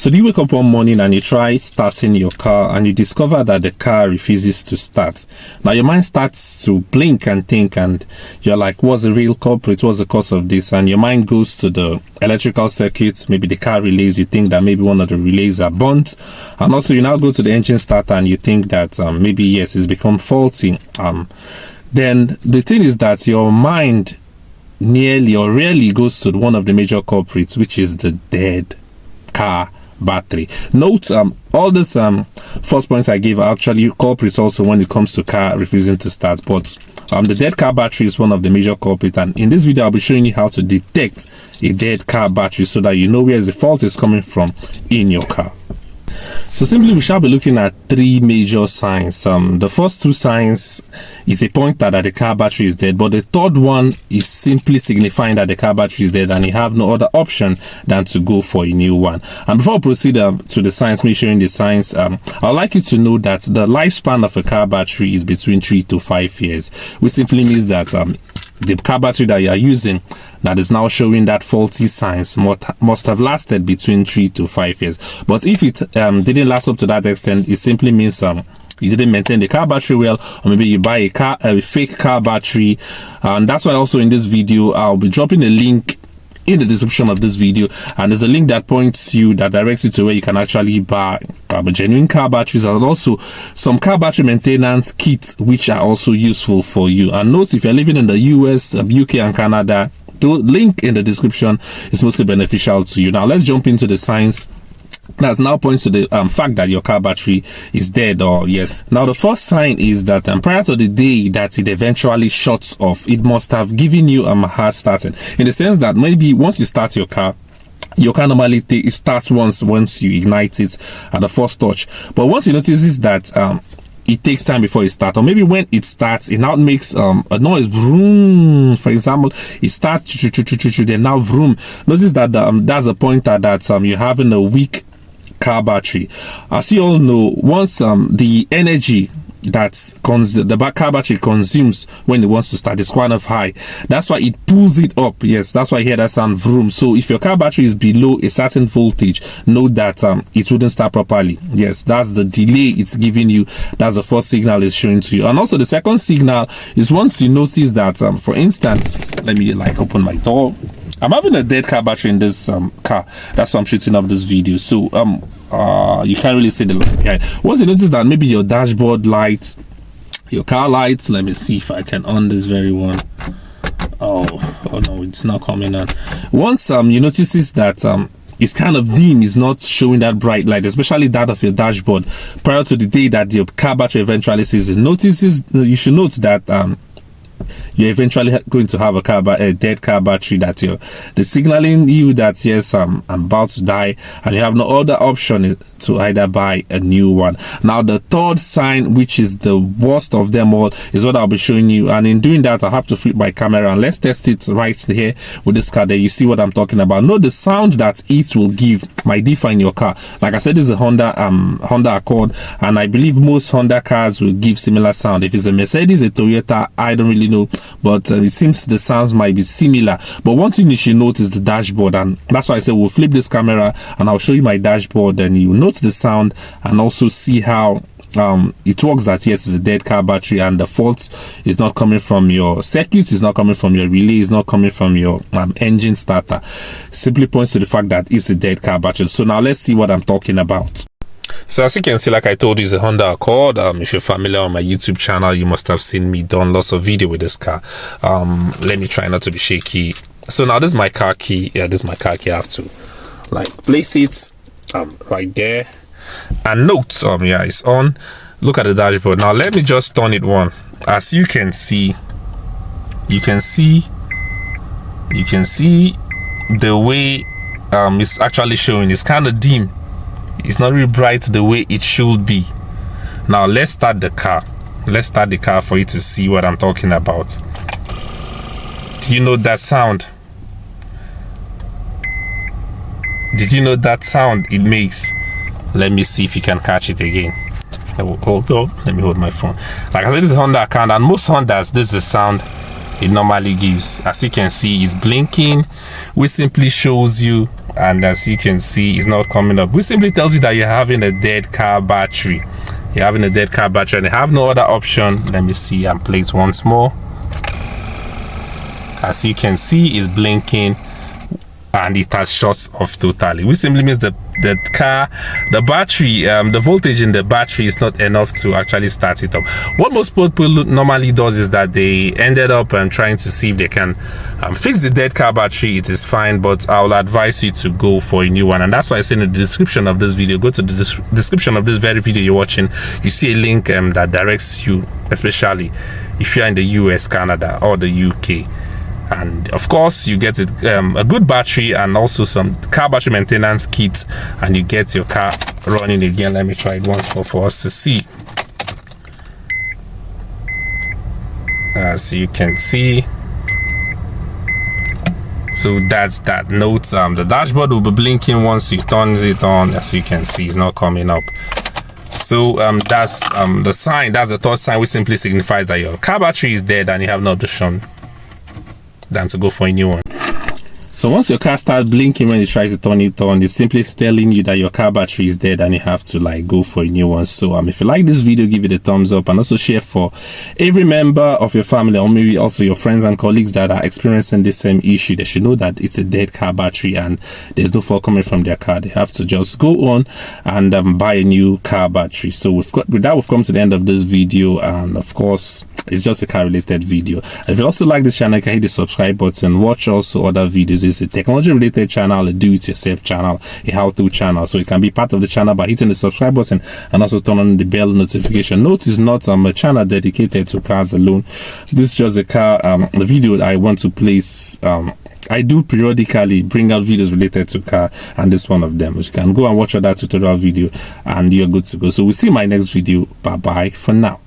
So do you wake up one morning and you try starting your car and you discover that the car refuses to start? Now your mind starts to blink and think, and you're like, what's the real culprit? What's the cause of this? And your mind goes to the electrical circuit, maybe the car relays. You think that maybe one of the relays are burnt, and also you now go to the engine starter and you think that maybe yes, it's become faulty. Then the thing is that your mind nearly or rarely goes to one of the major culprits, which is the dead car battery. Note all these first points I gave are actually culprits also when it comes to car refusing to start, but the dead car battery is one of the major culprits, and in this video I'll be showing you how to detect a dead car battery so that you know where the fault is coming from in your car. So simply we shall be looking at three major signs. The first two signs is a pointer that the car battery is dead, but the third one is simply signifying that the car battery is dead and you have no other option than to go for a new one. And before I proceed to the signs, me showing the signs, I'd like you to know that the lifespan of a car battery is between 3 to 5 years, which simply means that the car battery that you are using that is now showing that faulty signs must have lasted between 3 to 5 years. But if it didn't last up to that extent, it simply means you didn't maintain the car battery well, or maybe you buy a fake car battery. And that's why also in this video I'll be dropping a link in the description of this video, and there's a link that directs you to where you can actually buy genuine car batteries, and also some car battery maintenance kits which are also useful for you. And note, if you're living in the US, UK and Canada, the link in the description is mostly beneficial to you. Now let's jump into the signs that now points to the fact that your car battery is dead or yes. Now the first sign is that prior to the day that it eventually shuts off, it must have given you a hard starting, in the sense that maybe once you start your car normally it starts once you ignite it at the first touch, but once you notice that it takes time before it starts, or maybe when it starts it now makes a noise, vroom. For example, it starts then now vroom. Notice that that's a pointer that you're having a weak car battery. As you all know, once the energy that the car battery consumes when it wants to start is quite of high, that's why it pulls it up. Yes, that's why you hear that sound vroom. So if your car battery is below a certain voltage, know that it wouldn't start properly. Yes, that's the delay it's giving you. That's the first signal it's showing to you. And also the second signal is once you notice that for instance, let me open my door. I'm having a dead car battery in this car. That's why I'm shooting up this video. So you can't really see the light behind. Once you notice that maybe your dashboard light, your car lights, let me see if I can on this very one. Oh no, it's not coming on. Once you notice that it's kind of dim, is not showing that bright light, especially that of your dashboard prior to the day that your car battery eventually ceases, you should note that you're eventually going to have a dead car battery, that they're signaling you that yes, I'm about to die, and you have no other option to either buy a new one. Now the third sign, which is the worst of them all, is what I'll be showing you, and in doing that I have to flip my camera and let's test it right here with this car there. You see what I'm talking about. Note the sound that it will give might differ in your car. Like I said, this is a Honda Accord, and I believe most Honda cars will give similar sound. If it's a Mercedes, a Toyota, I don't really know, but it seems the sounds might be similar. But one thing you should note is the dashboard, and that's why I said we'll flip this camera and I'll show you my dashboard, and you note the sound and also see how it works, that yes, it's a dead car battery, and the fault is not coming from your circuits, it's not coming from your relay, it's not coming from your engine starter. Simply points to the fact that it's a dead car battery. So now let's see what I'm talking about. So as you can see, like I told you, it's a Honda Accord. If you're familiar on my YouTube channel, you must have seen me done lots of video with this car. Let me try not to be shaky. So now this is my car key. Yeah, this is my car key. I have to place it right there, and note yeah, it's on. Look at the dashboard. Now let me just turn it on. As you can see, you can see the way it's actually showing. It's kind of dim. It's not really bright the way it should be. Now let's start the car. Let's start the car for you to see what I'm talking about. Do you know that sound? Did you know that sound it makes? Let me see if you can catch it again. Hold on. Let me hold my phone. Like I said, this is Honda Accord, and most Hondas, this is the sound it normally gives. As you can see, it's blinking. which simply shows you, and as you can see, it's not coming up, which simply tells you that you're having a dead car battery. You're having a dead car battery and you have no other option. Let me see and play it once more. As you can see, it's blinking and it has shut off totally, which simply means the battery, the voltage in the battery is not enough to actually start it up. What most people normally does is that they ended up trying to see if they can fix the dead car battery. It is fine, but I will advise you to go for a new one, and that's why I say in the description of this video, go to the description of this very video you're watching. You see a link that directs you, especially if you're in the US, Canada, or the UK. And of course you get it, a good battery and also some car battery maintenance kits, and you get your car running again. Let me try it once more for us to see. As you can see, so that's that. Note, the dashboard will be blinking once you turn it on. As you can see, it's not coming up. So that's the sign, that's the third sign, which simply signifies that your car battery is dead and you have no option than to go for a new one. So once your car starts blinking when you try to turn it on, it's simply telling you that your car battery is dead and you have to like go for a new one. So if you like this video, give it a thumbs up and also share for every member of your family, or maybe also your friends and colleagues that are experiencing the same issue. They should know that it's a dead car battery and there's no fault coming from their car. They have to just go on and buy a new car battery. So with that, we've come to the end of this video, and of course it's just a car related video. And if you also like this channel, you can hit the subscribe button. Watch also other videos. It's a technology related channel, a do-it-yourself channel, a how-to channel. So you can be part of the channel by hitting the subscribe button and also turn on the bell notification. Note is not a channel dedicated to cars alone. This is just a car the video I want to place. I do periodically bring out videos related to car, and this one of them. You can go and watch that tutorial video and you're good to go. So we'll see my next video. Bye bye for now.